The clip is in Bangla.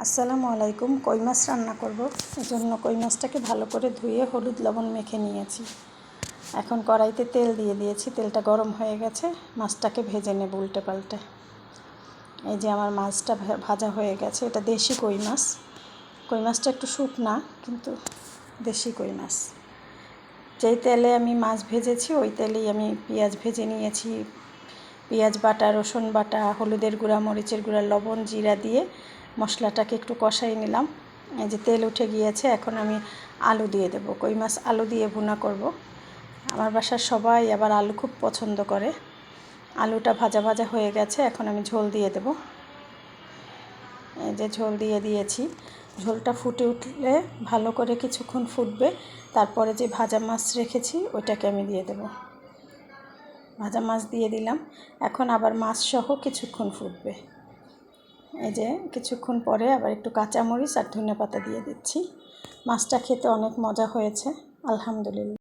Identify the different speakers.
Speaker 1: আসসালামু আলাইকুম। কই মাছ রান্না করব, এজন্য কই মাছটাকে ভালো করে ধুয়ে হলুদ লবণ মেখে নিয়েছি। এখন কড়াইতে তেল দিয়ে দিয়েছি, তেলটা গরম হয়ে গেছে। মাছটাকে ভেজে নেব উল্টে পাল্টে। এই যে আমার মাছটা ভাজা হয়ে গেছে। এটা দেশি কই মাছ। কই মাছটা একটু শুকনা, কিন্তু দেশি কই মাছ। যেই তেলে আমি মাছ ভেজেছি ওই তেলেই আমি পেঁয়াজ ভেজে নিয়েছি। পেঁয়াজ বাটা, রসুন বাটা, হলুদের গুঁড়া, মরিচের গুঁড়া, লবণ, জিরা দিয়ে মশলাটাকে একটু কষাই নিলাম। এই যে তেল উঠে গিয়েছে, এখন আমি আলু দিয়ে দেবো। কই মাছ আলু দিয়ে ভুনা করব। আমার বাসার সবাই আবার আলু খুব পছন্দ করে। আলুটা ভাজা ভাজা হয়ে গেছে, এখন আমি ঝোল দিয়ে দেব। এই যে ঝোল দিয়ে দিয়েছি। ঝোলটা ফুটে উঠলে ভালো করে কিছুক্ষণ ফুটবে, তারপরে যে ভাজা মাছ রেখেছি ওইটাকে আমি দিয়ে দেব। ভাজা মাছ দিয়ে দিলাম। এখন আবার মাছ সহ কিছুক্ষণ ফুটবে। এই যে কিছুক্ষণ পরে আবার একটু কাঁচামরিচ আর ধনেপাতা দিয়ে দিচ্ছি। মাছটা খেতে অনেক মজা হয়েছে, আলহামদুলিল্লাহ।